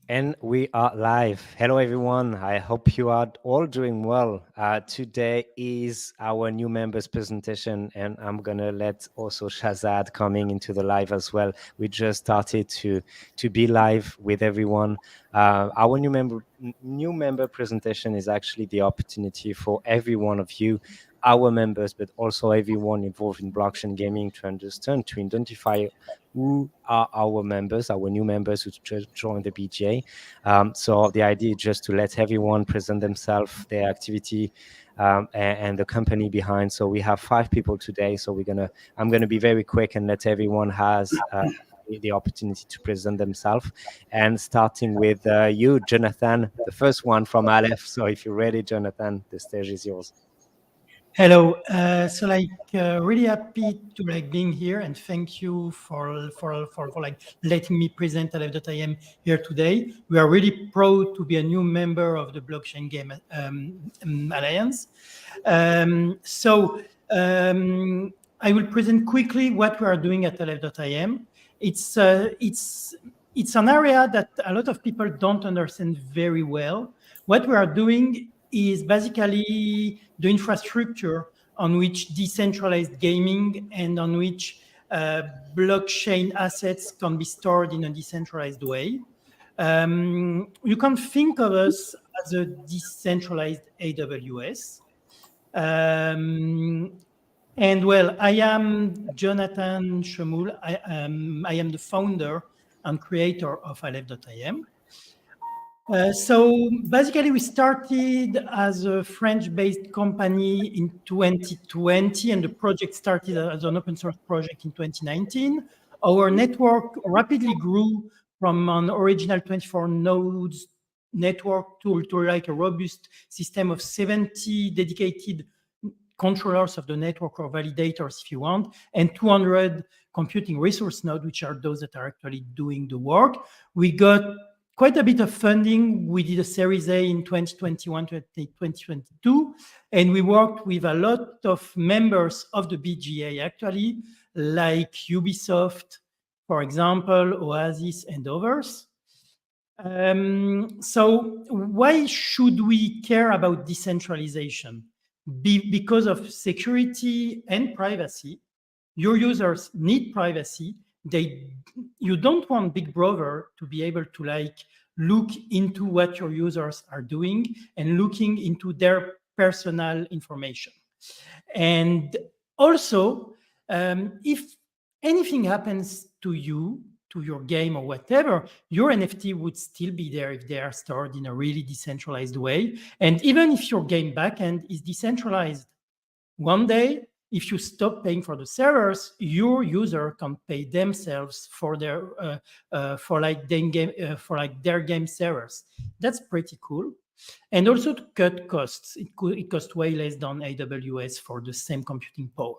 And we are live. Hello, everyone. I hope you are all doing well. Today is our new members presentation, and I'm going to let also Shazad coming into the live as well. We just started to be live with everyone. Our new member presentation is actually the opportunity for every one of you, our members, but also everyone involved in blockchain gaming to understand, to identify who are our members, our new members who just joined the BGA. So the idea is just to let everyone present themselves, their activity, and the company behind. So we have 5 people today. So I'm gonna be very quick and let everyone has the opportunity to present themselves. And starting with you, Jonathan, the first one from Aleph. So if you're ready, Jonathan, the stage is yours. Hello. Really happy to being here, and thank you for letting me present Aleph.im here today. We are really proud to be a new member of the Blockchain Game Alliance. I will present quickly what we are doing at Aleph.im. It's an area that a lot of people don't understand very well. What we are doing is basically the infrastructure on which decentralized gaming and on which blockchain assets can be stored in a decentralized way. You can think of us as a decentralized AWS. And well, I am Jonathan Chemul. I am the founder and creator of Aleph.im. So basically, we started as a French-based company in 2020, and the project started as an open source project in 2019. Our network rapidly grew from an original 24 nodes network to like a robust system of 70 dedicated controllers of the network, or validators if you want, and 200 computing resource nodes, which are those that are actually doing the work. We got quite a bit of funding. We did a Series A in 2021 to 2022, and we worked with a lot of members of the BGA, actually, like Ubisoft, for example, Oasis, and others. So why should we care about decentralization? Because of security and privacy. Your users need privacy. You don't want Big Brother to be able to look into what your users are doing and looking into their personal information. And also, if anything happens to you, to your game or whatever, your NFT would still be there if they are stored in a really decentralized way. And even if your game backend is decentralized, one day, if you stop paying for the servers, your user can pay themselves for their their game servers. That's pretty cool. And also to cut costs, it costs way less than AWS for the same computing power.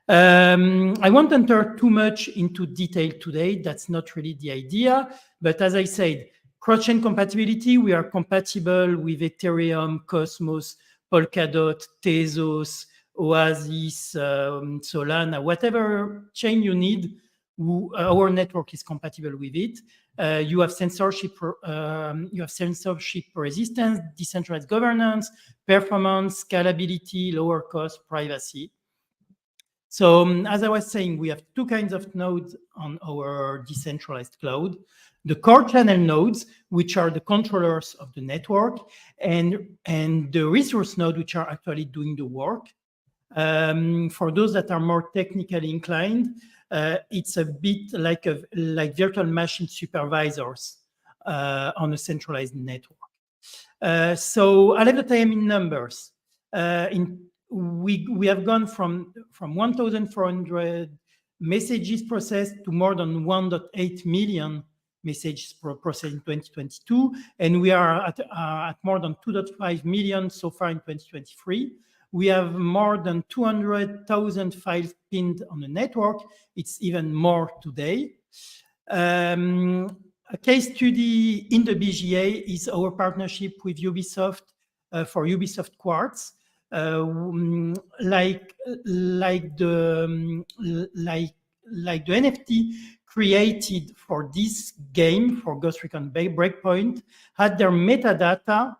I won't enter too much into detail today. That's not really the idea. But as I said, cross-chain compatibility, we are compatible with Ethereum, Cosmos, Polkadot, Tezos, Oasis, Solana, whatever chain you need, our network is compatible with it. You have censorship resistance, decentralized governance, performance, scalability, lower cost, privacy. So as I was saying, we have 2 kinds of nodes on our decentralized cloud. The core channel nodes, which are the controllers of the network, and the resource node, which are actually doing the work. For those that are more technically inclined, it's a bit like virtual machine supervisors on a centralized network. So Aleph.im in numbers. We have gone from 1,400 messages processed to more than 1.8 million messages processed in 2022, and we are at more than 2.5 million so far in 2023. We have more than 200,000 files pinned on the network. It's even more today. A case study in the BGA is our partnership with Ubisoft for Ubisoft Quartz. Like the NFT created for this game, for Ghost Recon Breakpoint, had their metadata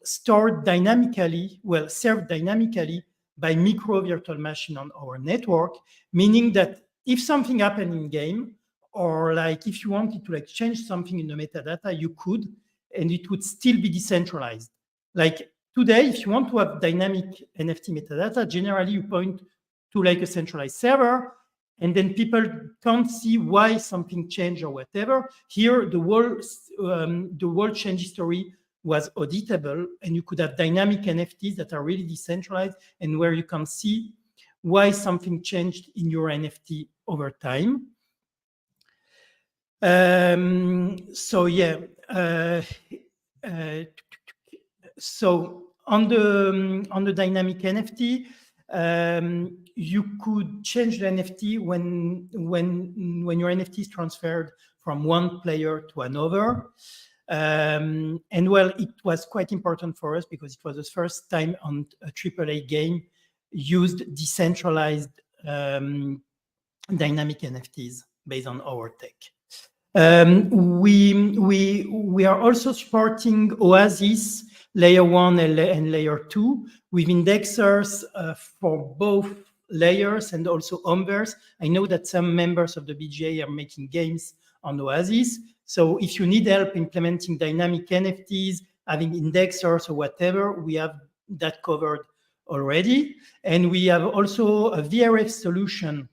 stored dynamically, well, served dynamically by micro virtual machine on our network, meaning that if something happened in game, or like if you wanted to like change something in the metadata, you could, and it would still be decentralized. Like today, if you want to have dynamic NFT metadata, generally you point to like a centralized server, and then people can't see why something changed or whatever. Here, the whole change history was auditable, and you could have dynamic NFTs that are really decentralized and where you can see why something changed in your NFT over time. So yeah, so on the dynamic NFT, you could change the NFT when your NFT is transferred from one player to another. And well, it was quite important for us because it was the first time on a AAA game used decentralized dynamic NFTs based on our tech. We are also supporting Oasis layer 1 and layer 2 with indexers for both layers and also Omverse. I know that some members of the BGA are making games on Oasis. So if you need help implementing dynamic NFTs, having indexers or whatever, we have that covered already. And we have also a VRF solution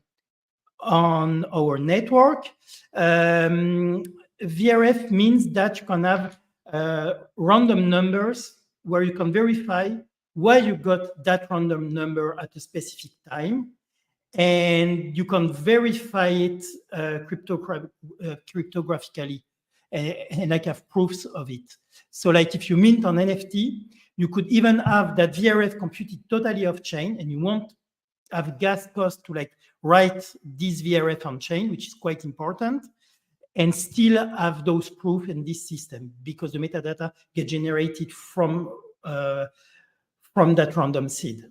on our network. VRF means that you can have random numbers where you can verify why you got that random number at a specific time. And you can verify it cryptographically and like have proofs of it. So like if you mint an NFT, you could even have that VRF computed totally off chain, and you won't have gas cost to like write this VRF on chain, which is quite important, and still have those proof in this system because the metadata get generated from that random seed.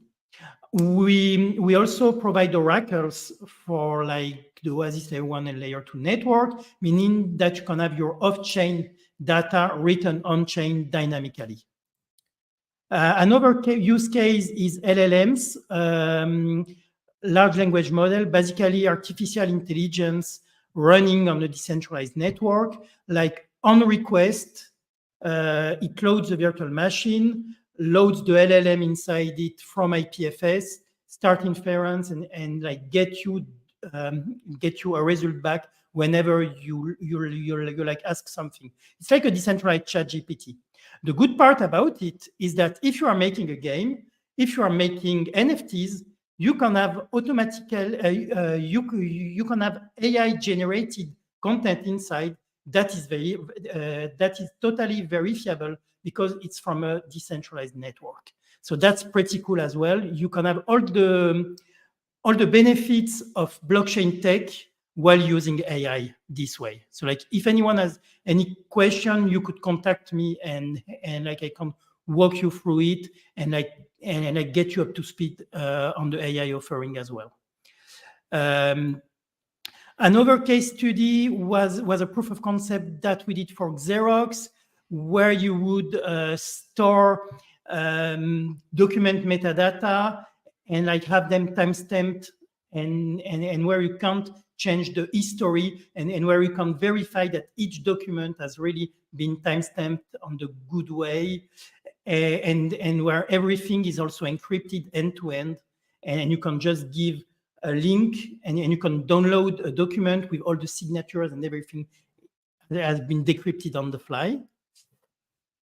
We also provide oracles for like the Oasis layer 1 and layer 2 network, meaning that you can have your off-chain data written on-chain dynamically. Another use case is LLMs, large language model, basically artificial intelligence running on a decentralized network. Like on request, it loads the virtual machine, loads the LLM inside it from IPFS, start inference, and like get you a result back whenever you like ask something. It's like a decentralized ChatGPT. The good part about it is that if you are making a game, if you are making NFTs, you can have you can have AI generated content inside that is totally verifiable because it's from a decentralized network. So that's pretty cool as well. You can have all the benefits of blockchain tech while using AI this way. So like if anyone has any question, you could contact me and like I can walk you through it and I get you up to speed on the AI offering as well. Another case study was a proof of concept that we did for Xerox, where you would store document metadata and like have them timestamped and where you can't change the history and where you can verify that each document has really been timestamped on the good way and where everything is also encrypted end to end and you can just give a link and you can download a document with all the signatures and everything that has been decrypted on the fly.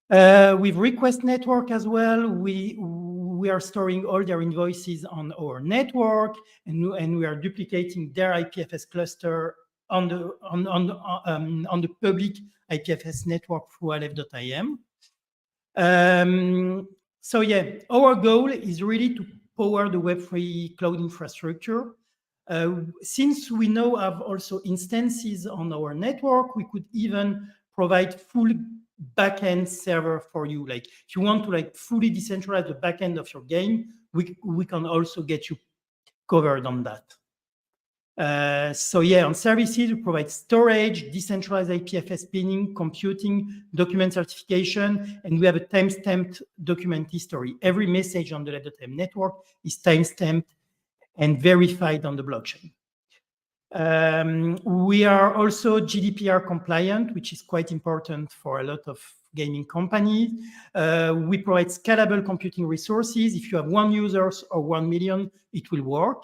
With Request Network as well, we are storing all their invoices on our network, and we are duplicating their IPFS cluster on the public IPFS network through Aleph.im. So yeah, our goal is really to power the Web3 cloud infrastructure. Since we now have also instances on our network, we could even provide full backend server for you. Like if you want to like fully decentralize the backend of your game, we can also get you covered on that. So yeah, on services, we provide storage, decentralized IPFS pinning, computing, document certification, and we have a time-stamped document history. Every message on the Let.time network is time-stamped and verified on the blockchain. We are also GDPR compliant, which is quite important for a lot of gaming companies. We provide scalable computing resources. If you have 1 user or 1 million, it will work.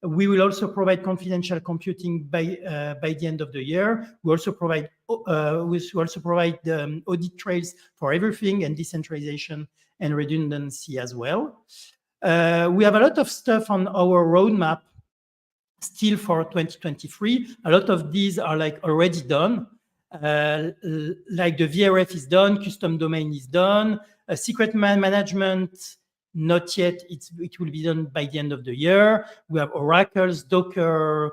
We will also provide confidential computing by the end of the year. We also provide audit trails for everything and decentralization and redundancy as well. We have a lot of stuff on our roadmap still for 2023. A lot of these are like already done. Like the VRF is done, custom domain is done, secret management, not yet. It will be done by the end of the year. We have oracles, Docker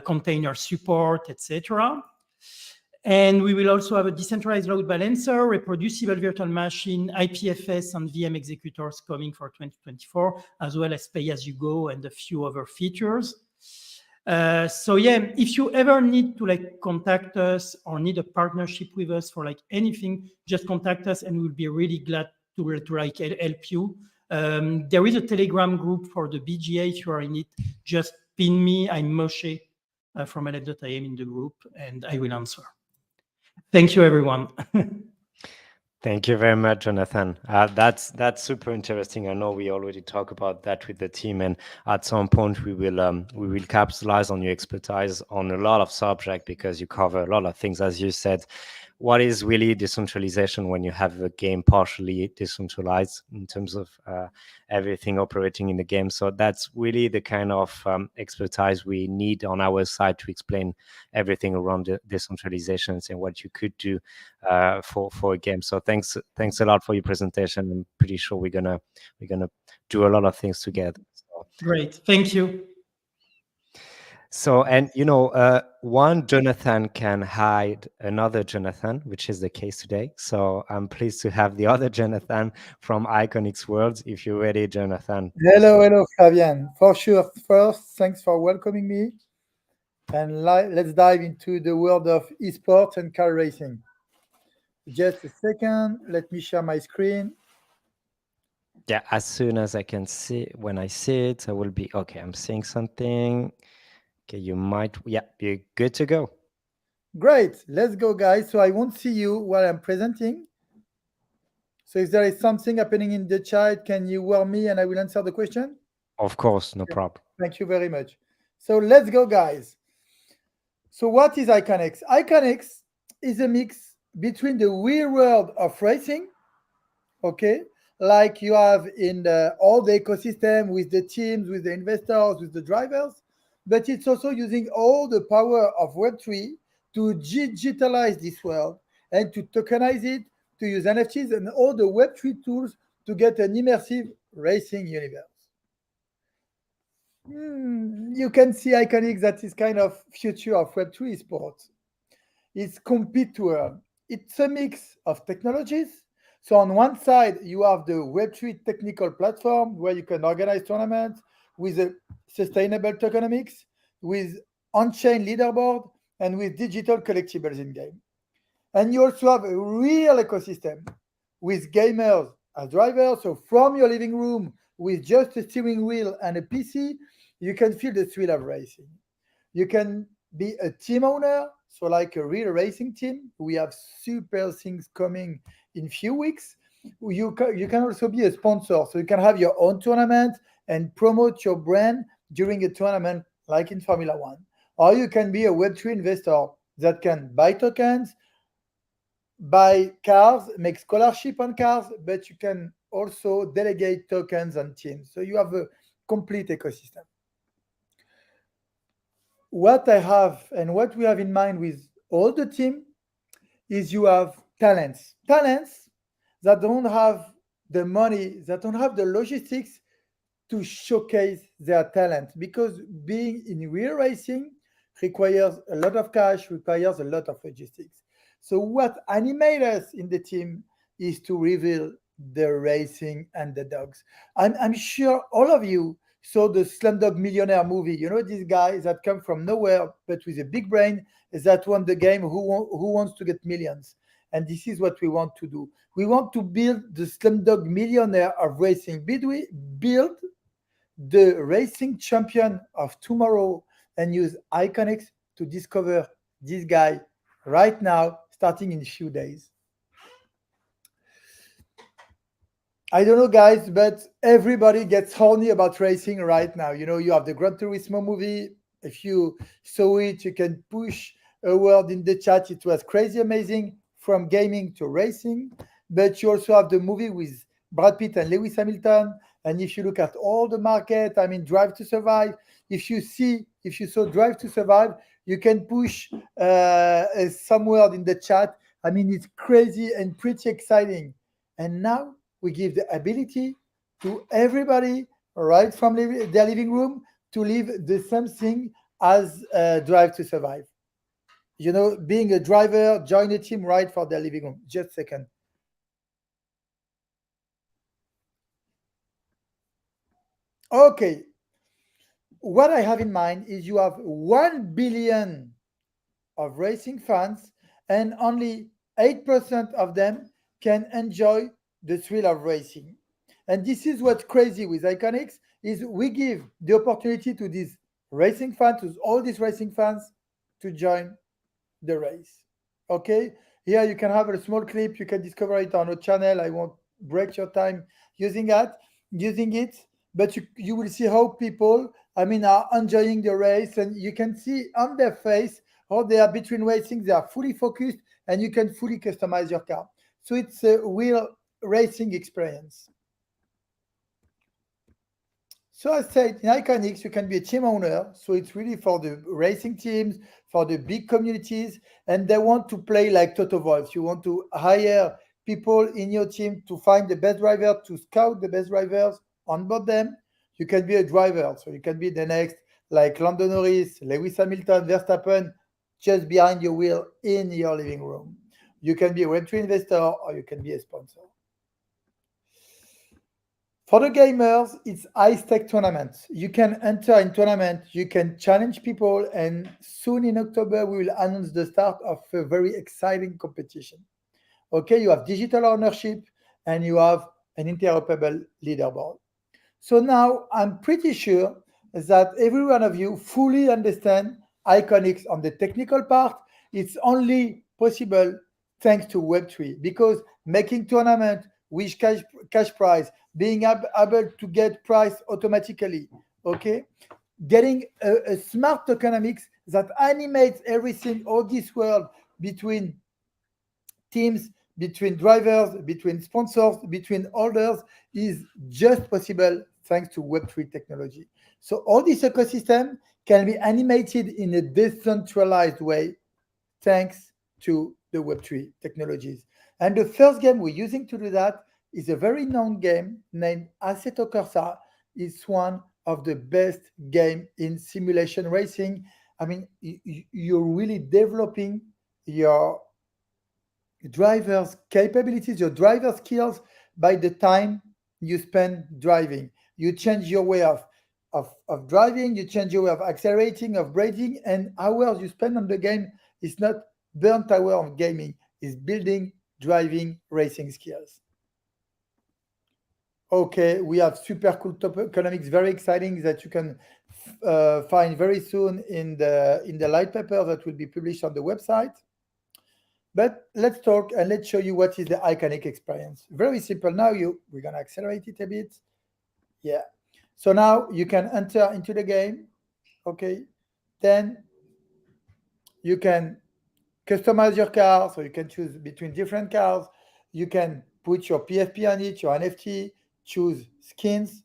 container support, etc. And we will also have a decentralized load balancer, reproducible virtual machine, IPFS, and VM executors coming for 2024, as well as pay-as-you-go and a few other features. So yeah, if you ever need to like contact us or need a partnership with us for like anything, just contact us and we'll be really glad to like help you. There is a Telegram group for the BGA. If you are in it, just pin me. I'm Moshe from Let.im in the group, and I will answer. Thank you, everyone. Thank you very much, Jonathan. That's super interesting. I know we already talked about that with the team, and at some point we will capitalize on your expertise on a lot of subject because you cover a lot of things, as you said. What is really decentralization when you have a game partially decentralized in terms of everything operating in the game? So that's really the kind of expertise we need on our side to explain everything around the decentralization and what you could do for a game. So thanks a lot for your presentation. I'm pretty sure we're gonna do a lot of things together. So. Great, thank you. So, and one Jonathan can hide another Jonathan, which is the case today. So I'm pleased to have the other Jonathan from Iconics World. If you're ready, Jonathan. Hello, Fabian. For sure. First, thanks for welcoming me. And let's dive into the world of esports and car racing. Just a second. Let me share my screen. Yeah, as soon as I can see, when I see it, I will be, okay, I'm seeing something. Okay, you're good to go. Great. Let's go, guys. So I won't see you while I'm presenting. So if there is something happening in the chat, can you warn me and I will answer the question? Of course, no problem. Thank you very much. So let's go, guys. So what is Iconics? Iconics is a mix between the real world of racing, okay, like you have in all the ecosystem with the teams, with the investors, with the drivers, but it's also using all the power of Web3 to digitalize this world and to tokenize it, to use NFTs and all the Web3 tools to get an immersive racing universe. You can see Iconics that is kind of future of Web3 sports. It's compete to earn. It's a mix of technologies. So on one side, you have the Web3 technical platform where you can organize tournaments with a sustainable tokenomics, with on-chain leaderboard, and with digital collectibles in-game. And you also have a real ecosystem with gamers as drivers. So from your living room with just a steering wheel and a PC, you can feel the thrill of racing. You can be a team owner, so like a real racing team. We have super things coming in few weeks. You can also be a sponsor, so you can have your own tournament and promote your brand during a tournament like in Formula One. Or you can be a Web3 investor that can buy tokens, buy cars, make scholarship on cars, but you can also delegate tokens on teams. So you have a complete ecosystem. What I have and what we have in mind with all the team is you have talents that don't have the money, that don't have the logistics to showcase their talent, because being in real racing requires a lot of cash, requires a lot of logistics. So what animates us in the team is to reveal the racing underdogs. I'm sure all of you saw the Slumdog Millionaire movie. You know, this guy that come from nowhere but with a big brain that won the game. Who wants to get millions? And this is what we want to do. We want to build the Slumdog Millionaire of racing. Build the racing champion of tomorrow and use Iconics to discover this guy right now, starting in a few days. I don't know, guys, but everybody gets horny about racing right now. You know, you have the Gran Turismo movie. If you saw it, you can push a word in the chat. It was crazy amazing from gaming to racing. But you also have the movie with Brad Pitt and Lewis Hamilton. And if you look at all the market, I mean, Drive to Survive. If you saw Drive to Survive, you can push some word in the chat. I mean, it's crazy and pretty exciting. And now we give the ability to everybody right from their living room to live the same thing as Drive to Survive. You know, being a driver, join a team right for their living room. Just a second. Okay. What I have in mind is you have 1 billion of racing fans and only 8% of them can enjoy the thrill of racing. And this is what's crazy with Iconics is we give the opportunity to these racing fans, to all these racing fans, to join the race. Okay, here you can have a small clip. You can discover it on our channel. I won't break your time using it, but you will see how people, I mean, are enjoying the race, and you can see on their face how they are between racing. They are fully focused, and you can fully customize your car. So it's a real racing experience. So I said, in Iconics, you can be a team owner. So it's really for the racing teams, for the big communities, and they want to play like Toto Wolff. You want to hire people in your team to find the best driver, to scout the best drivers, onboard them. You can be a driver. So you can be the next, like Lando Norris, Lewis Hamilton, Verstappen, just behind your wheel in your living room. You can be a Web3 investor or you can be a sponsor. For the gamers, it's high-stake tournaments. You can enter in tournament, you can challenge people, and soon in October, we will announce the start of a very exciting competition. Okay, you have digital ownership and you have an interoperable leaderboard. So now I'm pretty sure that every one of you fully understand Iconics on the technical part. It's only possible thanks to Web3, because making tournament with cash prize, being able to get price automatically, okay? Getting a smart tokenomics that animates everything, all this world between teams, between drivers, between sponsors, between holders is just possible thanks to Web3 technology. So all this ecosystem can be animated in a decentralized way thanks to the Web3 technologies. And the first game we're using to do that is a very known game named Assetto Corsa. It's one of the best game in simulation racing. I mean, you're really developing your driver's capabilities, your driver skills by the time you spend driving. You change your way of driving, you change your way of accelerating, of braking, and hours you spend on the game is not burnt hour of gaming, is building driving racing skills. Okay, we have super cool tokenomics, very exciting, that you can find very soon in the light paper that will be published on the website. But let's talk and let's show you what is the Iconic experience. Very simple. Now we're gonna accelerate it a bit. Yeah. So now you can enter into the game. Okay. Then you can customize your car, so you can choose between different cars. You can put your PFP on it, your NFT, choose skins.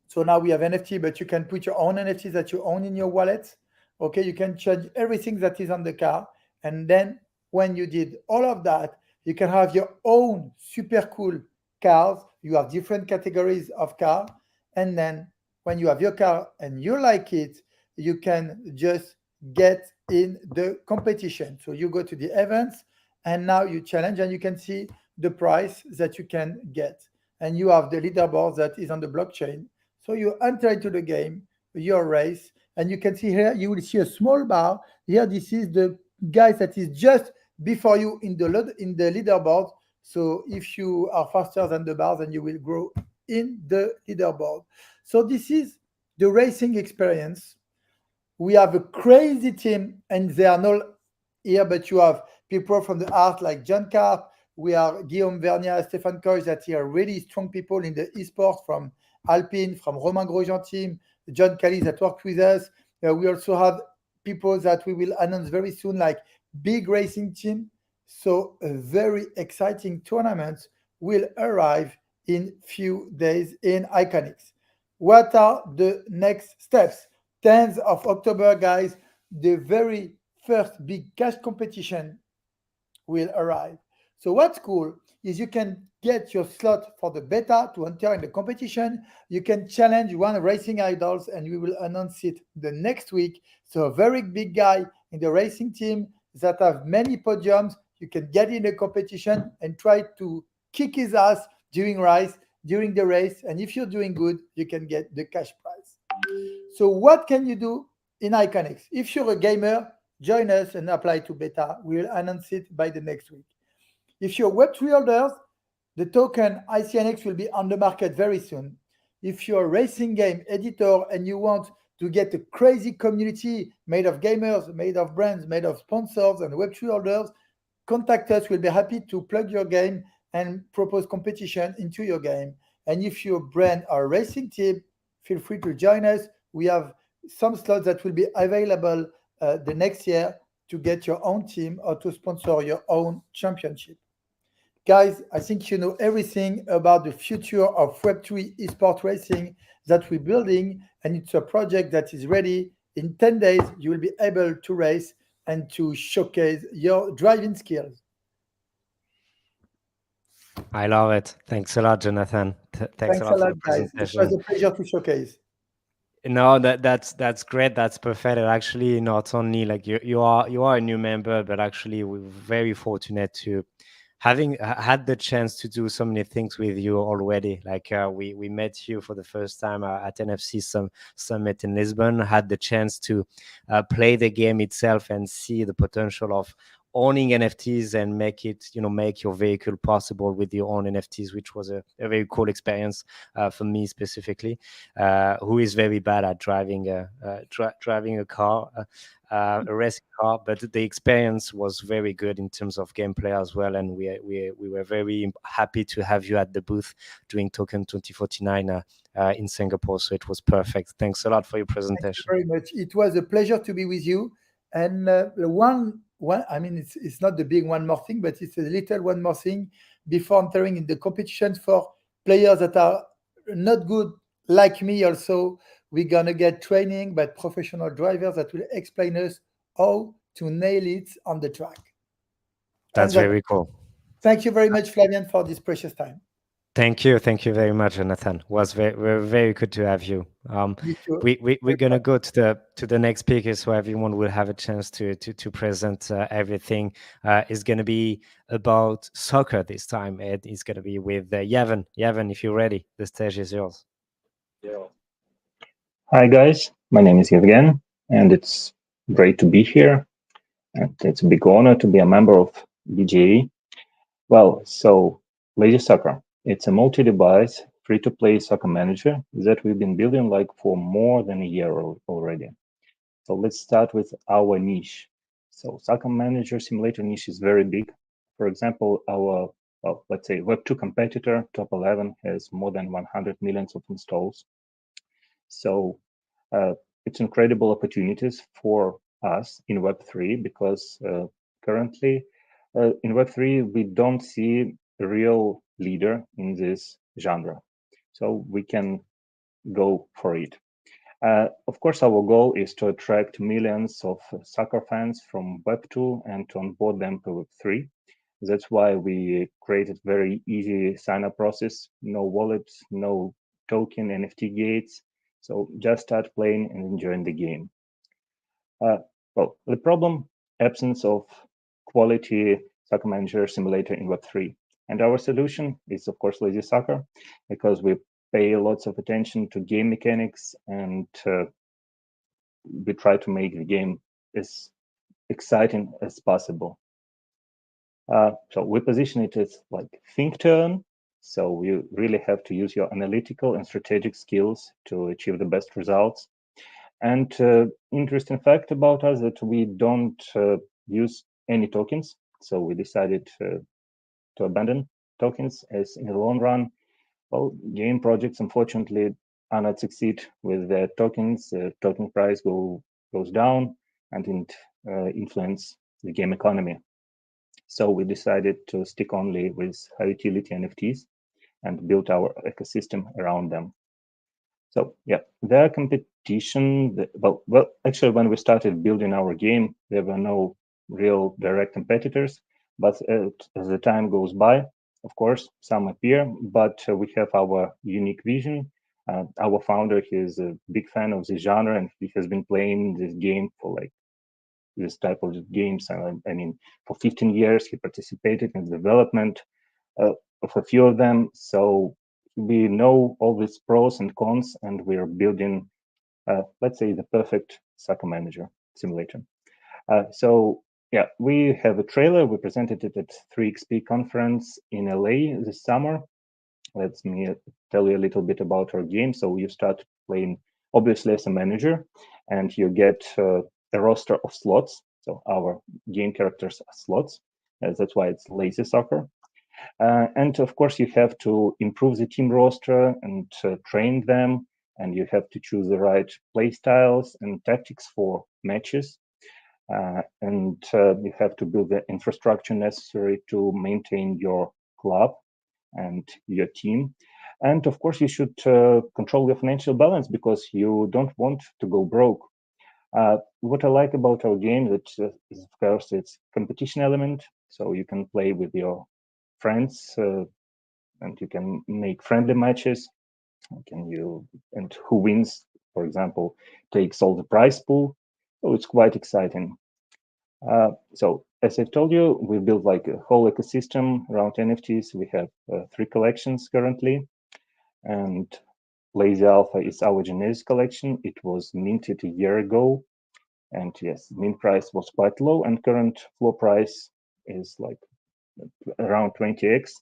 So now we have NFT, but you can put your own NFTs that you own in your wallet. Okay, you can change everything that is on the car. And then when you did all of that, you can have your own super cool cars. You have different categories of car. And then when you have your car and you like it, you can just get in the competition. So you go to the events and now you challenge and you can see the price that you can get. And you have the leaderboard that is on the blockchain. So you enter into the game, your race, and you can see here, you will see a small bar. Here, this is the guys that is just before you in the leaderboard. So if you are faster than the bar, then you will grow in the leaderboard. So this is the racing experience. We have a crazy team, and they are not here, but you have people from the art like John Carp. We are Guillaume Vernia, Stéphane Coy, that are really strong people in the esports from Alpine, from Romain Grosjean team, John Kelly that worked with us. We also have people that we will announce very soon, like big racing team. So a very exciting tournament will arrive in few days in Iconics. What are the next steps? 10th of October, guys, the very first big cash competition will arrive. So what's cool is you can get your slot for the beta to enter in the competition. You can challenge one racing idols, and we will announce it the next week. So a very big guy in the racing team that have many podiums, you can get in the competition and try to kick his ass during the race. And if you're doing good, you can get the cash prize. So what can you do in Iconics? If you're a gamer, join us and apply to beta. We'll announce it by the next week. If you're Web3 holders, the token ICNX will be on the market very soon. If you're a racing game editor and you want to get a crazy community made of gamers, made of brands, made of sponsors and Web3 holders, contact us. We'll be happy to plug your game and propose competition into your game. And if you're a brand or racing team, feel free to join us. We have some slots that will be available the next year to get your own team or to sponsor your own championship. Guys, I think you know everything about the future of Web3 esports racing that we're building, and it's a project that is ready. In 10 days, you will be able to race and to showcase your driving skills. I love it. Thanks a lot, Jonathan. Thanks a Thanks a lot for lot, the guys. It was presentation. a pleasure to showcase. No, that's great. That's perfect. And actually, not only like you are a new member, but actually we're very fortunate to having had the chance to do so many things with you already. Like we met you for the first time at NFC Summit in Lisbon. Had the chance to play the game itself and see the potential of owning NFTs and make your vehicle possible with your own NFTs, which was a very cool experience for me specifically, who is very bad at driving a car, a racing car, but the experience was very good in terms of gameplay as well. And we were very happy to have you at the booth during Token 2049 in Singapore. So it was perfect. Thanks a lot for your Thank you presentation. very much. It was a pleasure to be with you. And one, I mean, it's not the big one more thing, but it's a little one more thing before entering in the competitions for players that are not good like me. Also, we're gonna get training by professional drivers that will explain us how to nail it on the track. And That's very cool. thank you very much, Flavian, for this precious time. Thank you very much, Jonathan. Was very good to have you. You too. We're gonna go to the next speaker, so everyone will have a chance to present everything. It's gonna be about soccer this time. It's gonna be with Yavin. Yavin, if you're ready, the stage is yours. Hi guys, my name is Yevgen, and it's great to be here. And it's a big honor to be a member of BGA. Well, so Lazy Soccer. It's a multi-device, free-to-play soccer manager that we've been building like for more than a year already. So let's start with our niche. So soccer manager simulator niche is very big. For example, our, well, let's say Web2 competitor, Top 11, has more than 100 millions of installs. So it's incredible opportunities for us in Web3 because currently in Web3 we don't see a real leader in this genre. So we can go for it. Of course, our goal is to attract millions of soccer fans from Web2 and to onboard them to Web3. That's why we created very easy sign-up process, no wallets, no token, NFT gates. So just start playing and enjoying the game. Well, the problem, absence of quality soccer manager simulator in Web3. And our solution is, of course, Lazy Soccer, because we pay lots of attention to game mechanics, and we try to make the game as exciting as possible. So we position it as like think turn. So you really have to use your analytical and strategic skills to achieve the best results. And interesting fact about us that we don't use any tokens. So we decided to abandon tokens, as in the long run, well, game projects unfortunately are not succeed with their tokens. The token price goes down and it influence the game economy. So we decided to stick only with high utility NFTs and build our ecosystem around them. So yeah, their competition, well, actually, when we started building our game, there were no real direct competitors. But as the time goes by, of course, some appear, but we have our unique vision. Our founder, he is a big fan of the genre, and he has been playing this game for like this type of games. I mean, for 15 years, he participated in the development of a few of them. So we know all these pros and cons, and we're building, let's say, the perfect soccer manager simulator. So yeah, we have a trailer. We presented it at 3XP conference in LA this summer. Let me tell you a little bit about our game. So you start playing obviously as a manager, and you get a roster of slots. So our game characters are slots. That's why it's lazy soccer. And of course, you have to improve the team roster and train them, and you have to choose the right play styles and tactics for matches. And you have to build the infrastructure necessary to maintain your club and your team. And of course, you should control your financial balance because you don't want to go broke. What I like about our game is, of course, it's competition element. So you can play with your friends and you can make friendly matches. And who wins, for example, takes all the prize pool. So it's quite exciting. So as I told you, we built like a whole ecosystem around NFTs. We have 3 collections currently, and Lazy Alpha is our Genesis collection. It was minted a year ago, and yes, mint price was quite low, and current floor price is like around 20x.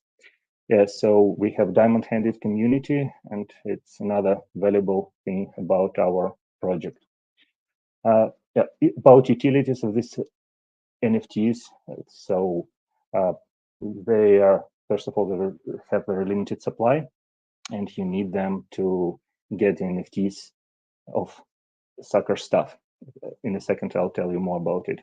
Yeah, so we have diamond-handed community, and it's another valuable thing about our project. Yeah, about utilities of this NFTs. So they are, first of all, they have very limited supply, and you need them to get NFTs of soccer stuff. In a second, I'll tell you more about it.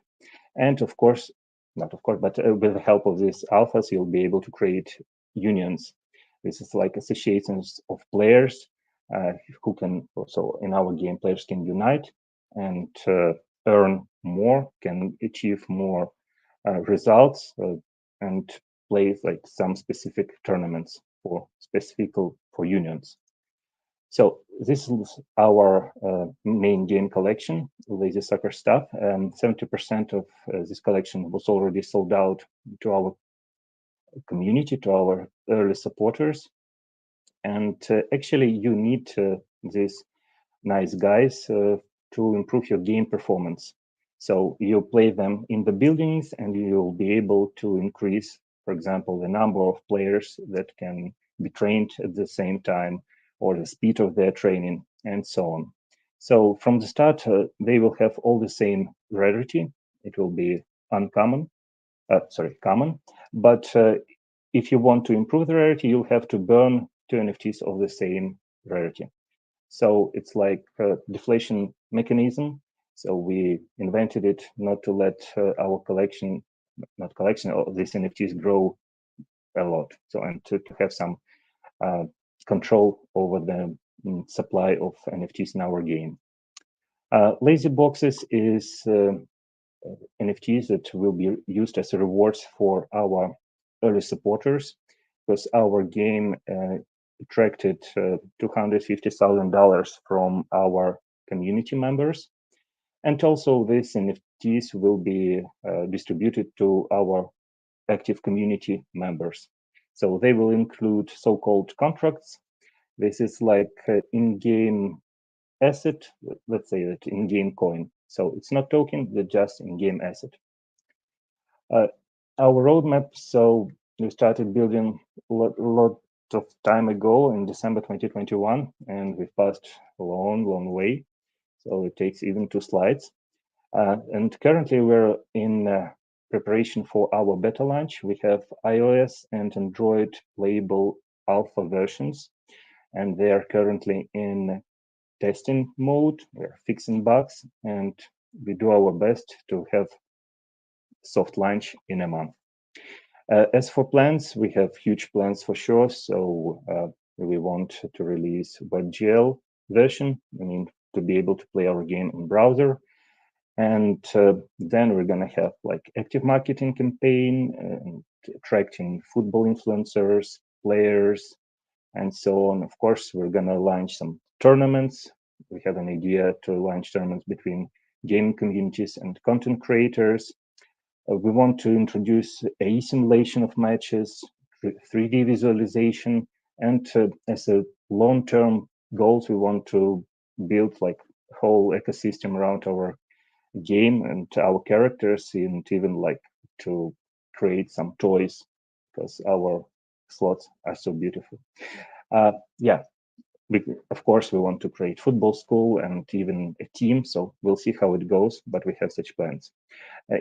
And of course, not of course, but with the help of these alphas, you'll be able to create unions. This is like associations of players who can also, in our game, players can unite and earn more, can achieve more results, and play like some specific tournaments for unions. So this is our main game collection, Lazy Soccer stuff, and 70% of this collection was already sold out to our community, to our early supporters. And actually, you need these nice guys to improve your game performance. So you play them in the buildings, and you'll be able to increase, for example, the number of players that can be trained at the same time, or the speed of their training, and so on. So from the start, they will have all the same rarity. It will be common. But if you want to improve the rarity, you'll have to burn 2 NFTs of the same rarity. So it's like a deflation mechanism. So we invented it not to let our collection, of these NFTs grow a lot. So, and to have some control over the supply of NFTs in our game. Lazy Boxes is NFTs that will be used as rewards for our early supporters, because our game attracted $250,000 from our community members. And also these NFTs will be distributed to our active community members. So they will include so-called contracts This is like in-game asset, let's say that in-game coin. So it's not token, but just in-game asset. Our roadmap, so we started building a lot of time ago in December 2021, and we passed a long way. So it takes even 2 slides. And currently we're in preparation for our beta launch. We have iOS and Android playable alpha versions, and they are currently in testing mode. We're fixing bugs, and we do our best to have soft launch in a month. As for plans, we have huge plans for sure. So we want to release WebGL version, I mean, to be able to play our game in browser. And then we're going to have like active marketing campaign, and attracting football influencers, players, and so on. Of course, we're going to launch some tournaments. We have an idea to launch tournaments between gaming communities and content creators. We want to introduce a simulation of matches, 3D visualization, and as a long-term goals, we want to build like a whole ecosystem around our game and our characters, and even like to create some toys because our slots are so beautiful. Yeah, of course, we want to create football school and even a team. So we'll see how it goes, but we have such plans.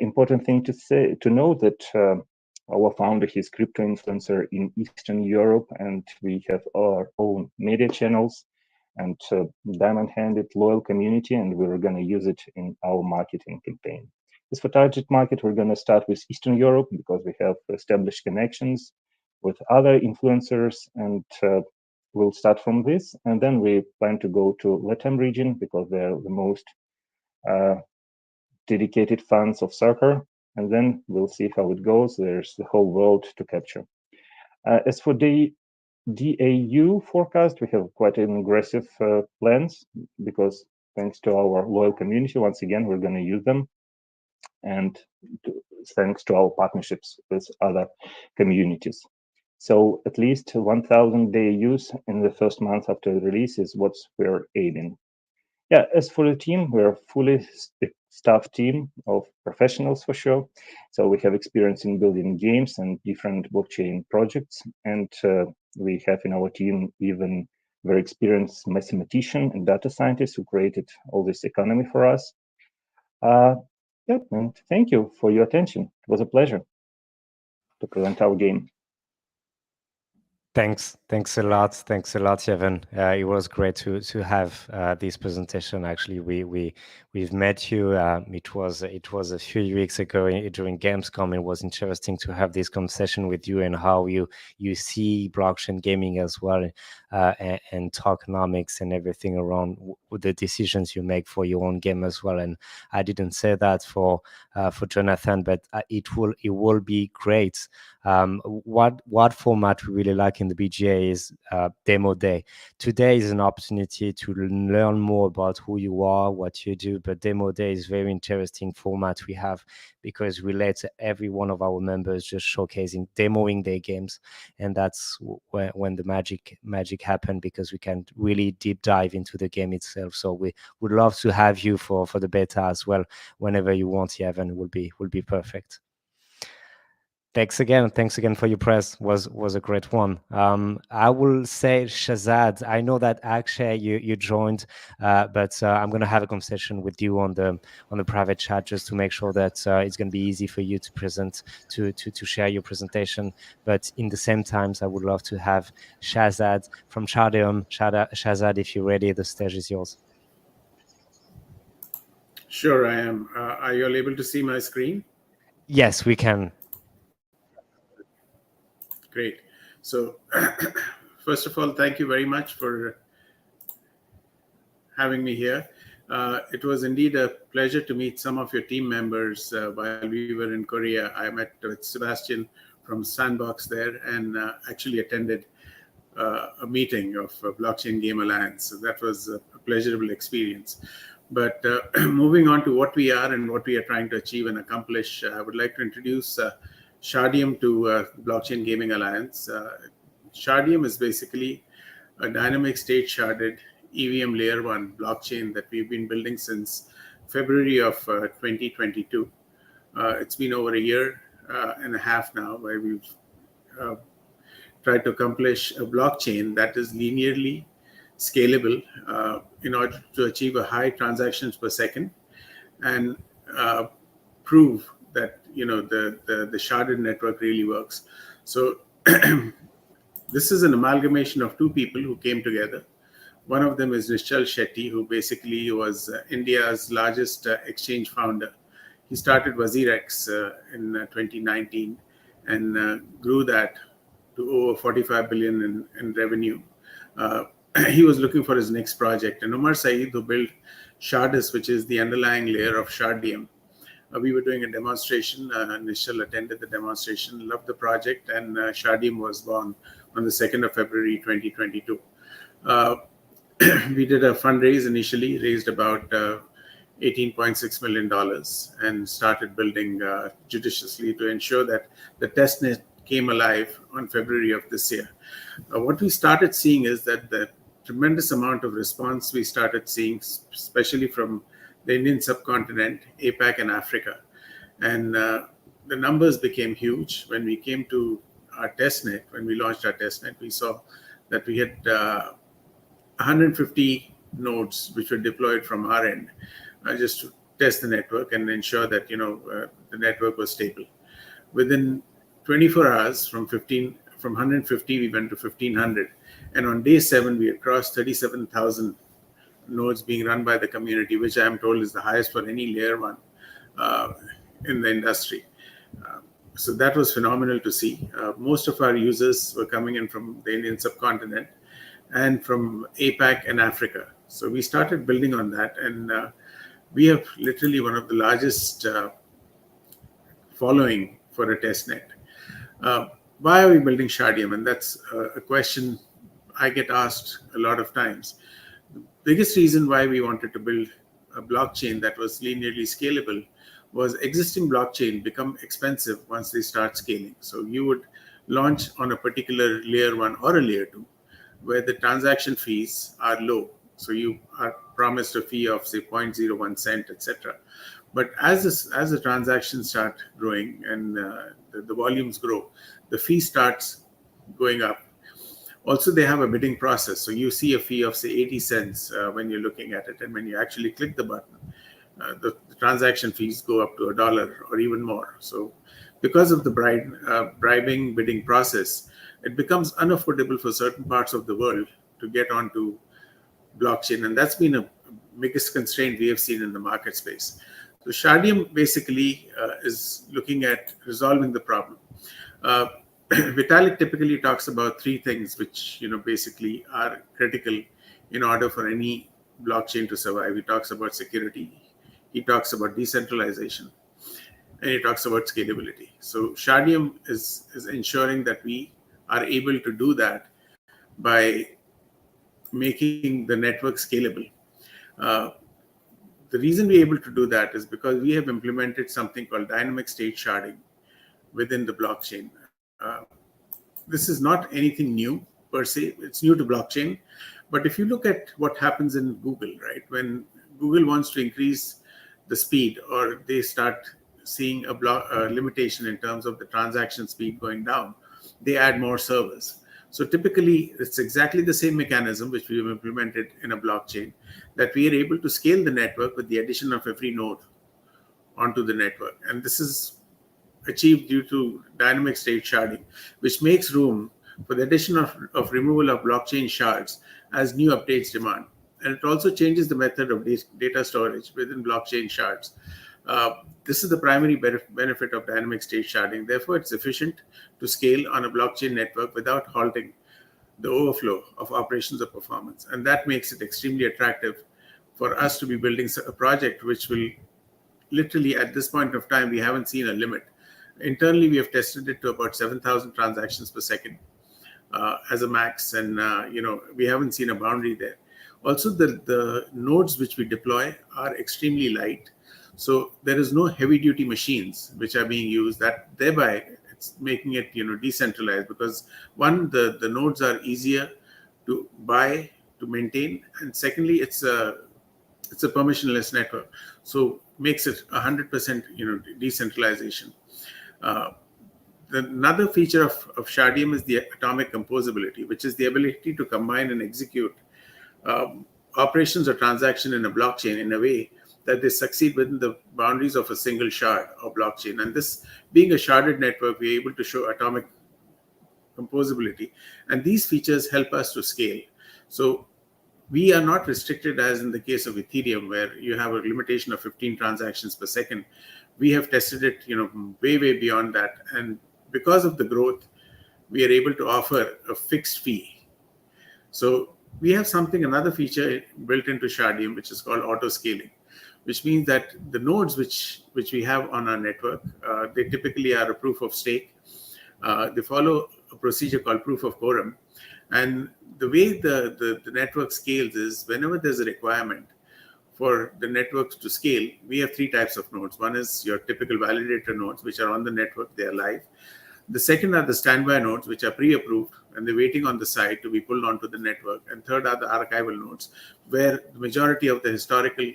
Important thing to know that our founder, he's crypto influencer in Eastern Europe, and we have our own media channels and diamond-handed loyal community, and we're going to use it in our marketing campaign. As for target market, we're going to start with Eastern Europe because we have established connections with other influencers, and we'll start from this, and then we plan to go to LATAM region because they're the most dedicated fans of soccer, and then we'll see how it goes. There's the whole world to capture. As for the DAU forecast, we have quite an aggressive plans because thanks to our loyal community, once again, we're going to use them, and thanks to our partnerships with other communities. So at least 1,000 DAUs in the first month after the release is what we're aiming. Yeah, as for the team, we're a fully staffed team of professionals for sure. So we have experience in building games and different blockchain projects. And we have in our team even very experienced mathematician and data scientist who created all this economy for us. Yeah, and thank you for your attention. It was a pleasure to present our game. Thanks a lot, Yevhen. It was great to have this presentation. Actually, we've met you. It was a few weeks ago during Gamescom. It was interesting to have this conversation with you and how you see blockchain gaming as well, and tokenomics and everything around the decisions you make for your own game as well. And I didn't say that for Jonathan, but it will be great. What format we really like in the BGA is demo day. Today is an opportunity to learn more about who you are, what you do, but demo day is very interesting format we have because we let every one of our members just demoing their games, and that's when the magic happened because we can really deep dive into the game itself. So we would love to have you for the beta as well whenever you want, Yevhen. Will be perfect. Thanks again for your press. Was a great one. I will say, Shazad, I know that Akshay you joined, but I'm gonna have a conversation with you on the private chat just to make sure that it's gonna be easy for you to present to share your presentation. But in the same times, I would love to have Shazad from Chardium. Shazad, if you're ready, the stage is yours. Sure, I am. Are you all able to see my screen? Yes, we can. Great. So first of all, thank you very much for having me here. It was indeed a pleasure to meet some of your team members while we were in Korea. I met with Sebastian from Sandbox there and actually attended a meeting of Blockchain Game Alliance. So that was a pleasurable experience. But moving on to what we are and what we are trying to achieve and accomplish, I would like to introduce Chardium to Blockchain Gaming Alliance. Chardium is basically a dynamic state sharded EVM layer 1 blockchain that we've been building since February of 2022. It's been over a year and a half now where we've tried to accomplish a blockchain that is linearly scalable in order to achieve a high transactions per second and prove that the sharded network really works. So this is an amalgamation of two people who came together. One of them is Nishchal Shetty, who basically was India's largest exchange founder. He started WazirX in 2019 and grew that to over 45 billion in revenue. He was looking for his next project. And Umar Saeed, who built Shardis, which is the underlying layer of Shardium. We were doing a demonstration. Nishchal attended the demonstration, loved the project, and Shardium was born on the 2nd of February 2022. We did a fundraise initially, raised about $18.6 million and started building judiciously to ensure that the testnet came alive on February of this year. What we started seeing is that the tremendous amount of response we started seeing, especially from the Indian subcontinent, APAC and Africa. And the numbers became huge. When we came to our testnet, when we launched our testnet, we saw that we had 150 nodes which were deployed from our end just to test the network and ensure that the network was stable. Within 24 hours, from 150 we went to 1500, and on day 7 we had crossed 37,000 nodes being run by the community, which I am told is the highest for any layer 1 in the industry. So that was phenomenal to see. Most of our users were coming in from the Indian subcontinent and from APAC and Africa. So we started building on that, and we have literally one of the largest following for a testnet. Why are we building Shardium? And that's a question I get asked a lot of times. The biggest reason why we wanted to build a blockchain that was linearly scalable was existing blockchain become expensive once they start scaling. So you would launch on a particular layer 1 or a layer 2 where the transaction fees are low. So you are promised a fee of say 0.01 cent, etc. But as the transactions start growing and the volumes grow, the fee starts going up. Also, they have a bidding process. So you see a fee of say 80 cents when you're looking at it. And when you actually click the button, the transaction fees go up to $1 or even more. So because of the bribing bidding process, it becomes unaffordable for certain parts of the world to get onto blockchain. And that's been a biggest constraint we have seen in the market space. So Shardium basically is looking at resolving the problem. Vitalik typically talks about 3 things which basically are critical in order for any blockchain to survive. He talks about security, he talks about decentralization, and he talks about scalability. So Shardium is ensuring that we are able to do that by making the network scalable. The reason we're able to do that is because we have implemented something called dynamic state sharding within the blockchain. This is not anything new per se. It's new to blockchain. But if you look at what happens in Google, right, when Google wants to increase the speed or they start seeing a limitation in terms of the transaction speed going down, they add more servers. So typically, it's exactly the same mechanism which we have implemented in a blockchain, that we are able to scale the network with the addition of every node onto the network. And this is achieved due to dynamic state sharding, which makes room for the addition of removal of blockchain shards as new updates demand. And it also changes the method of data storage within blockchain shards. This is the primary benefit of dynamic state sharding. Therefore, it's efficient to scale on a blockchain network without halting the overflow of operations or performance. And that makes it extremely attractive for us to be building a project which will literally, at this point of time, we haven't seen a limit. Internally, we have tested it to about 7,000 transactions per second as a max. And, we haven't seen a boundary there. Also, the nodes which we deploy are extremely light. So there is no heavy duty machines which are being used, that thereby it's making it decentralized, because one, the nodes are easier to buy, to maintain, and secondly, it's a permissionless network, so makes it 100% decentralization. Another feature of Shardiem is the atomic composability, which is the ability to combine and execute operations or transaction in a blockchain in a way that they succeed within the boundaries of a single shard or blockchain. And this being a sharded network, we're able to show atomic composability. And these features help us to scale. So we are not restricted as in the case of Ethereum, where you have a limitation of 15 transactions per second. We have tested it, way beyond that. And because of the growth, we are able to offer a fixed fee. So we have another feature built into Shardiem, which is called auto scaling, which means that the nodes which we have on our network, they typically are a proof of stake. They follow a procedure called proof of quorum. And the way the network scales is whenever there's a requirement for the networks to scale, we have three types of nodes. One is your typical validator nodes, which are on the network, they are live. The second are the standby nodes, which are pre-approved and they're waiting on the side to be pulled onto the network. And third are the archival nodes, where the majority of the historical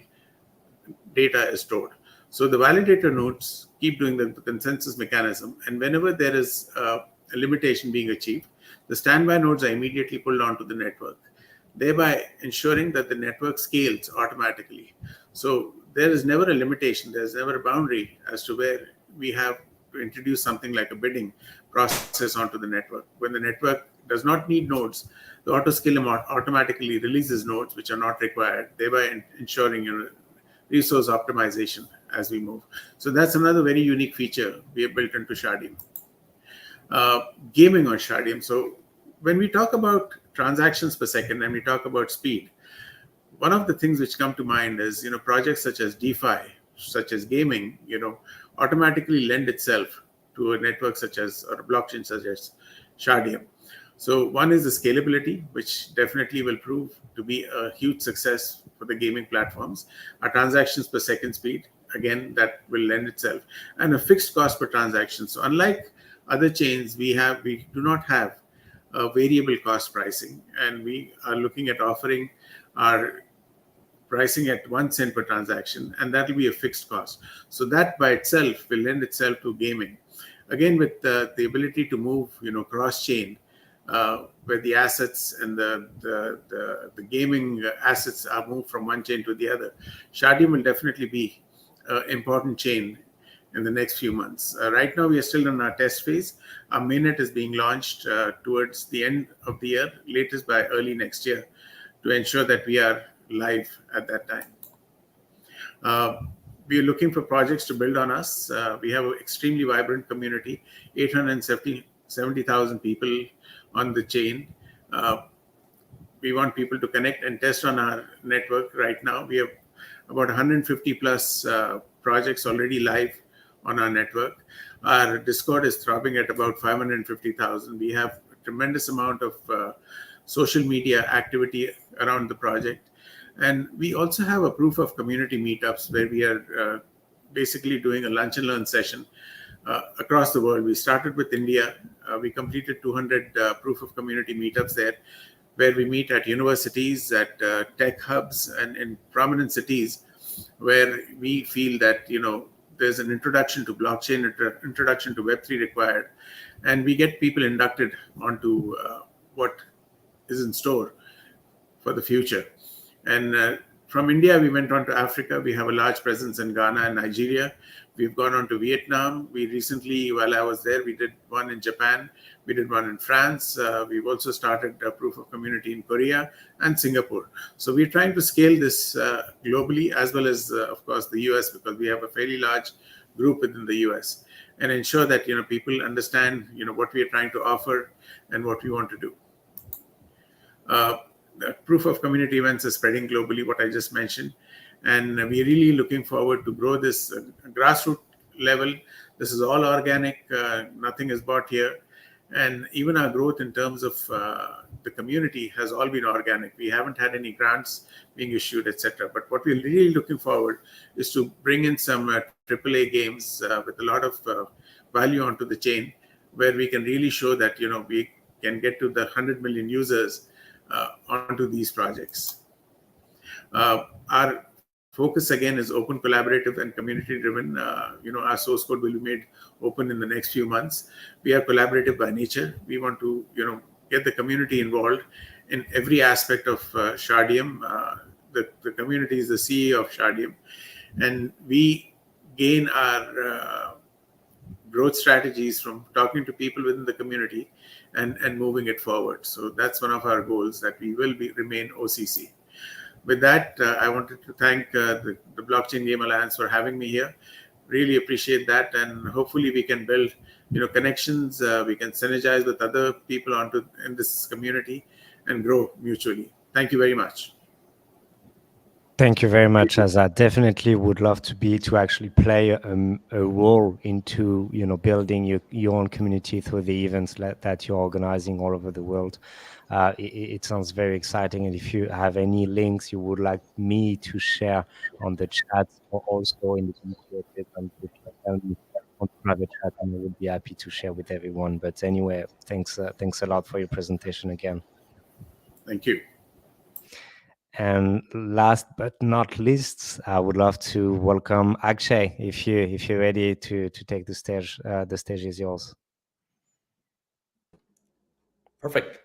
data is stored. So the validator nodes keep doing the consensus mechanism. And whenever there is a limitation being achieved, the standby nodes are immediately pulled onto the network, thereby ensuring that the network scales automatically. So there is never a limitation, there's never a boundary as to where we have to introduce something like a bidding process onto the network. When the network does not need nodes, the autoscaling automatically releases nodes which are not required, thereby ensuring resource optimization as we move. So that's another very unique feature we have built into Shardiem. Gaming on Shardiem. So when we talk about transactions per second and we talk about speed, one of the things which come to mind is projects such as DeFi, such as gaming, automatically lend itself to a network such as, or a blockchain such as Shardiem. So one is the scalability, which definitely will prove to be a huge success for the gaming platforms. Our transactions per second speed, again, that will lend itself, and a fixed cost per transaction. So unlike other chains, we do not have a variable cost pricing, and we are looking at offering our pricing at 1 cent per transaction, and that will be a fixed cost. So that by itself will lend itself to gaming. Again, with the ability to move, cross-chain, where the assets and the gaming assets are moved from one chain to the other, Shardiem will definitely be an important chain in the next few months. Right now, we are still in our test phase. Our mainnet is being launched towards the end of the year, latest by early next year, to ensure that we are live at that time. We are looking for projects to build on us. We have an extremely vibrant community, 870,000 people on the chain. We want people to connect and test on our network. Right now, we have about 150 plus projects already live on our network. Our Discord is throbbing at about 550,000. We have a tremendous amount of social media activity around the project. And we also have a proof of community meetups where we are basically doing a lunch and learn session across the world. We started with India. We completed 200 proof of community meetups there, where we meet at universities, at tech hubs, and in prominent cities where we feel that, there's an introduction to blockchain, introduction to Web3 required. And we get people inducted onto what is in store for the future. And from India, we went on to Africa. We have a large presence in Ghana and Nigeria. We've gone on to Vietnam. We recently, while I was there, we did one in Japan. We did one in France. We've also started a proof of community in Korea and Singapore. So we're trying to scale this globally, as well as, of course, the US, because we have a fairly large group within the US, and ensure that, people understand, what we are trying to offer and what we want to do. The proof of community events is spreading globally, what I just mentioned. And we're really looking forward to grow this grassroots level. This is all organic. Nothing is bought here. And even our growth in terms of the community has all been organic. We haven't had any grants being issued, etc. But what we're really looking forward is to bring in some AAA games with a lot of value onto the chain, where we can really show that, we can get to the 100 million users onto these projects. Our focus again is open, collaborative, and community-driven. Our source code will be made open in the next few months. We are collaborative by nature. We want to, get the community involved in every aspect of Shardium. The community is the CEO of Shardium, and we gain our growth strategies from talking to people within the community and moving it forward. So that's one of our goals, that we will remain OCC. With that, I wanted to thank the Blockchain Game Alliance for having me here. Really appreciate that, and hopefully we can build, connections. We can synergize with other people in this community and grow mutually. Thank you very much. Thank you very much, Azad. Definitely would love to actually play a role into building your own community through the events that you're organizing all over the world. It sounds very exciting, and if you have any links you would like me to share on the chat or also in the community on private chat, I would be happy to share with everyone. But anyway, thanks a lot for your presentation again. Thank you. And last but not least, I would love to welcome Akshay. If you're ready to take the stage is yours. Perfect.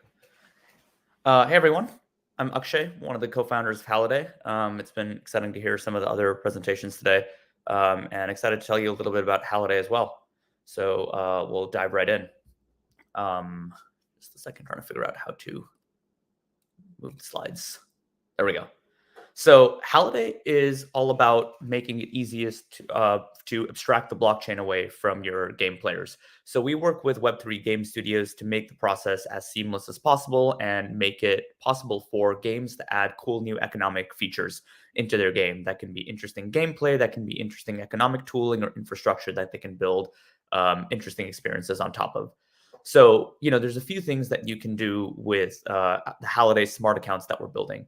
Hey everyone, I'm Akshay, one of the co-founders of Halliday. It's been exciting to hear some of the other presentations today, and excited to tell you a little bit about Halliday as well. So we'll dive right in. Just a second, trying to figure out how to move the slides. There we go. So Halliday is all about making it easiest to abstract the blockchain away from your game players. So we work with Web3 game studios to make the process as seamless as possible and make it possible for games to add cool new economic features into their game. That can be interesting gameplay, that can be interesting economic tooling or infrastructure that they can build interesting experiences on top of. So, there's a few things that you can do with the Halliday smart accounts that we're building.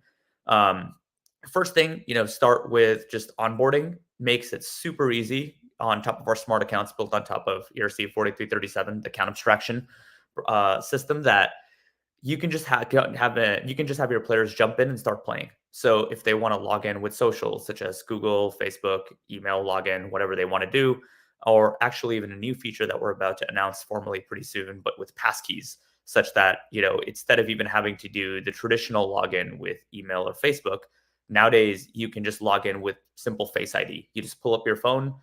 First thing, start with just onboarding. Makes it super easy on top of our smart accounts built on top of ERC 4337, the account abstraction system, that you can just have your players jump in and start playing. So if they want to log in with socials such as Google, Facebook, email login, whatever they want to do, or actually even a new feature that we're about to announce formally pretty soon, but with passkeys, such that, instead of even having to do the traditional login with email or Facebook, nowadays you can just log in with simple Face ID. You just pull up your phone,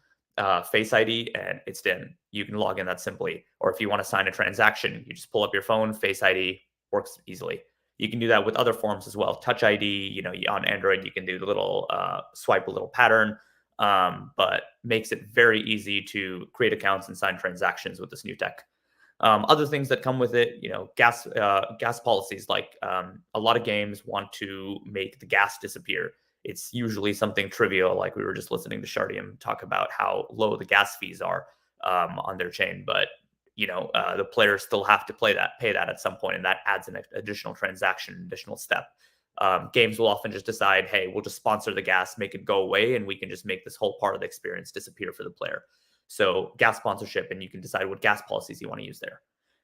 Face ID, and it's in. You can log in that simply. Or if you want to sign a transaction, you just pull up your phone, Face ID, works easily. You can do that with other forms as well. Touch ID, on Android, you can do the little swipe a little pattern, but makes it very easy to create accounts and sign transactions with this new tech. Other things that come with it, gas policies, like a lot of games want to make the gas disappear. It's usually something trivial, like we were just listening to Shardium talk about how low the gas fees are on their chain, but the players still have to pay that at some point, and that adds an additional transaction, additional step. Games will often just decide, hey, we'll just sponsor the gas, make it go away, and we can just make this whole part of the experience disappear for the player. So gas sponsorship, and you can decide what gas policies you want to use there.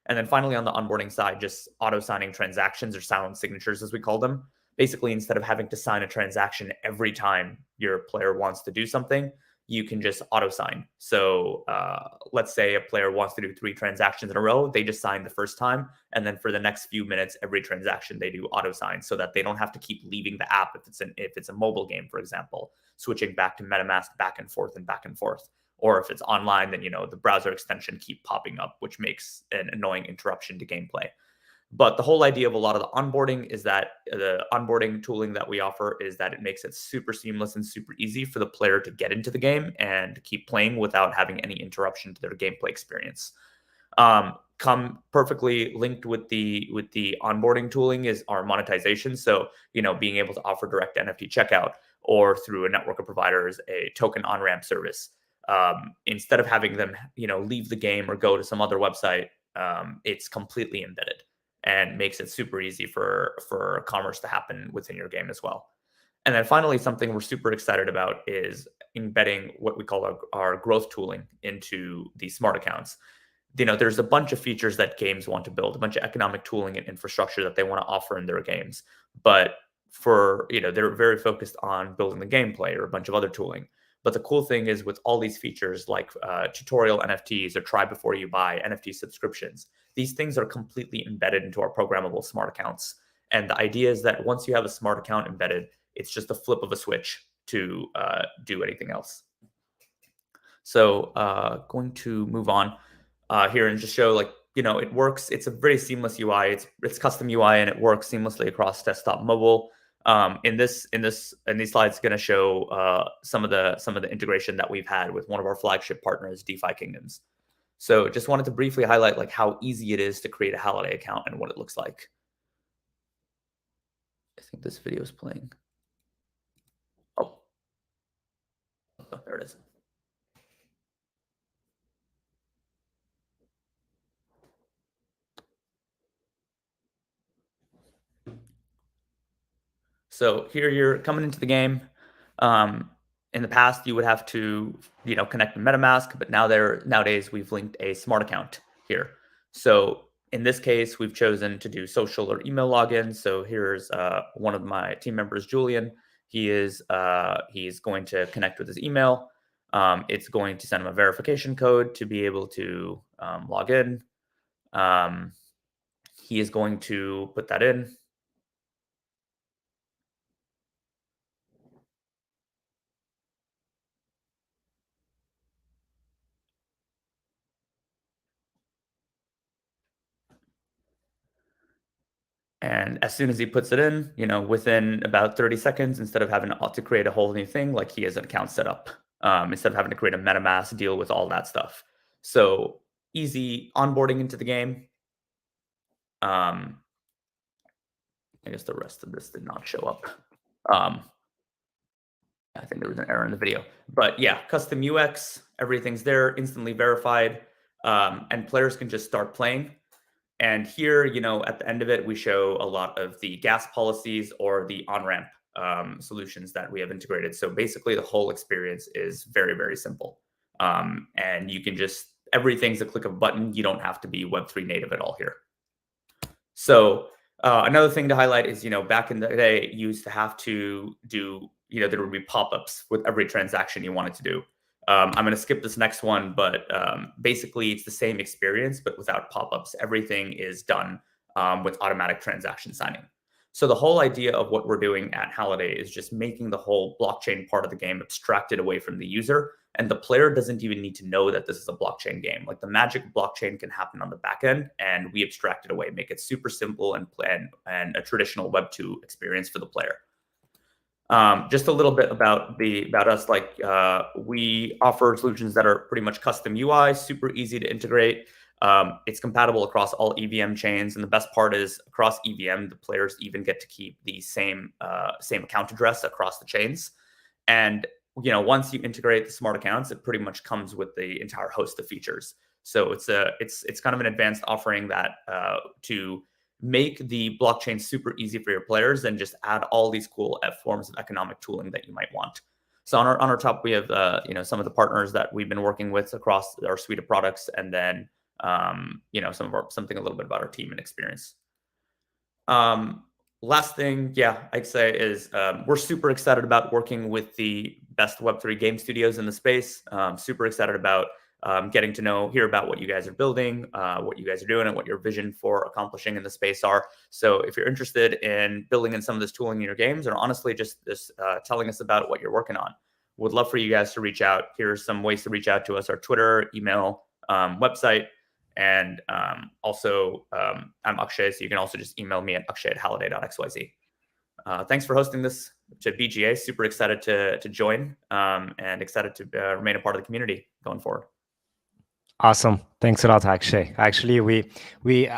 And then finally, on the onboarding side, just auto-signing transactions, or silent signatures as we call them. Basically, instead of having to sign a transaction every time your player wants to do something, you can just auto-sign. So let's say a player wants to do 3 transactions in a row. They just sign the first time, and then for the next few minutes, every transaction they do auto-sign, so that they don't have to keep leaving the app if it's a mobile game, for example, switching back to MetaMask back and forth. Or if it's online, then, the browser extension keep popping up, which makes an annoying interruption to gameplay. But the whole idea of a lot of the onboarding is that the onboarding tooling that we offer is that it makes it super seamless and super easy for the player to get into the game and keep playing without having any interruption to their gameplay experience. Come perfectly linked with the onboarding tooling is our monetization. So, being able to offer direct NFT checkout, or through a network of providers, a token on-ramp service. Instead of having them, leave the game or go to some other website, it's completely embedded and makes it super easy for commerce to happen within your game as well. And then finally, something we're super excited about is embedding what we call our growth tooling into these smart accounts. there's a bunch of features that games want to build, a bunch of economic tooling and infrastructure that they want to offer in their games. But they're very focused on building the gameplay or a bunch of other tooling. But the cool thing is with all these features like tutorial NFTs or try before you buy, NFT subscriptions, these things are completely embedded into our programmable smart accounts. And the idea is that once you have a smart account embedded, it's just a flip of a switch to do anything else. So going to move on here and just show it works. It's a very seamless UI. It's custom UI and it works seamlessly across desktop, mobile. In these slides, going to show some of the integration that we've had with one of our flagship partners, DeFi Kingdoms. So just wanted to briefly highlight how easy it is to create a Halliday account and what it looks like. I think this video is playing. Oh, there it is. So here you're coming into the game. In the past, you would have to, connect to MetaMask, but nowadays we've linked a smart account here. So in this case, we've chosen to do social or email login. So here's one of my team members, Julian. He's going to connect with his email. It's going to send him a verification code to be able to log in. He is going to put that in. And as soon as he puts it in, within about 30 seconds, instead of having to create a whole new thing, he has an account set up, instead of having to create a MetaMask, deal with all that stuff. So easy onboarding into the game. I guess the rest of this did not show up. I think there was an error in the video. But yeah, custom UX, everything's there, instantly verified, and players can just start playing. And here, at the end of it, we show a lot of the gas policies or the on-ramp solutions that we have integrated. So basically, the whole experience is very, very simple. And you can everything's a click of a button. You don't have to be Web3 native at all here. So another thing to highlight is, back in the day, you used to have to do, there would be pop-ups with every transaction you wanted to do. I'm going to skip this next one, but basically it's the same experience, but without pop-ups. Everything is done with automatic transaction signing. So the whole idea of what we're doing at Halliday is just making the whole blockchain part of the game abstracted away from the user. And the player doesn't even need to know that this is a blockchain game. The magic of blockchain can happen on the back end, and we abstract it away, make it super simple and a traditional Web 2 experience for the player. Just a little bit about us. We offer solutions that are pretty much custom UI, super easy to integrate. It's compatible across all EVM chains, and the best part is across EVM, the players even get to keep the same account address across the chains. And once you integrate the smart accounts, it pretty much comes with the entire host of features. So it's kind of an advanced offering that to make the blockchain super easy for your players and just add all these cool forms of economic tooling that you might want. So on our top, we have some of the partners that we've been working with across our suite of products, and then something a little bit about our team and experience. Last thing, I'd say is we're super excited about working with the best Web3 game studios in the space. Super excited about getting to hear about what you guys are building, what you guys are doing, and what your vision for accomplishing in the space are. So if you're interested in building in some of this tooling in your games, or honestly just telling us about what you're working on, would love for you guys to reach out. Here's some ways to reach out to us: our Twitter, email, website. And also, I'm Akshay, so you can also just email me at akshay@halliday.xyz. Thanks for hosting this to BGA. Super excited to join and excited to remain a part of the community going forward. Awesome. Thanks a lot, Akshay. Actually,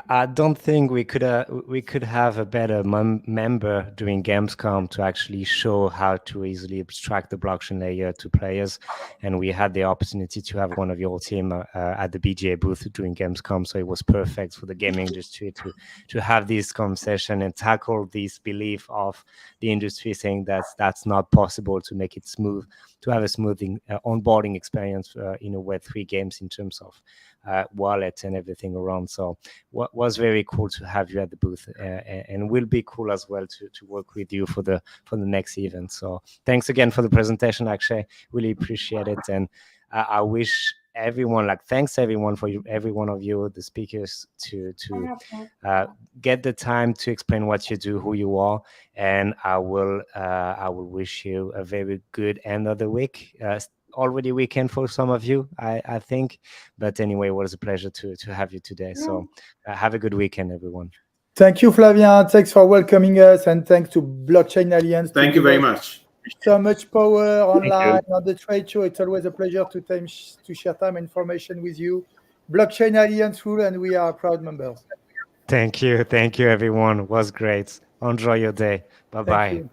I don't think we could have a better member during Gamescom to actually show how to easily abstract the blockchain layer to players. And we had the opportunity to have one of your team at the BGA booth during Gamescom. So it was perfect for the gaming industry to have this conversation and tackle this belief of the industry saying that that's not possible to make it smooth, to have a smooth onboarding experience in a Web3 games in terms of wallet and everything around. So was very cool to have you at the booth, and will be cool as well to work with you for the next event. So thanks again for the presentation, Akshay. Really appreciate it, and I wish everyone, thanks everyone for every one of you, the speakers, to get the time to explain what you do, who you are, and I will wish you a very good end of the week. Already weekend for some of you, I think, but anyway, it was a pleasure to have you today. So have a good weekend, everyone. Thank you, Flavien. Thanks for welcoming us, and thanks to Blockchain Alliance. Thank you very much. So much power online on the trade show. It's always a pleasure to share time and information with you. Blockchain Alliance rule, and we are proud members. Thank you, everyone. It was great. Enjoy your day. Bye-bye.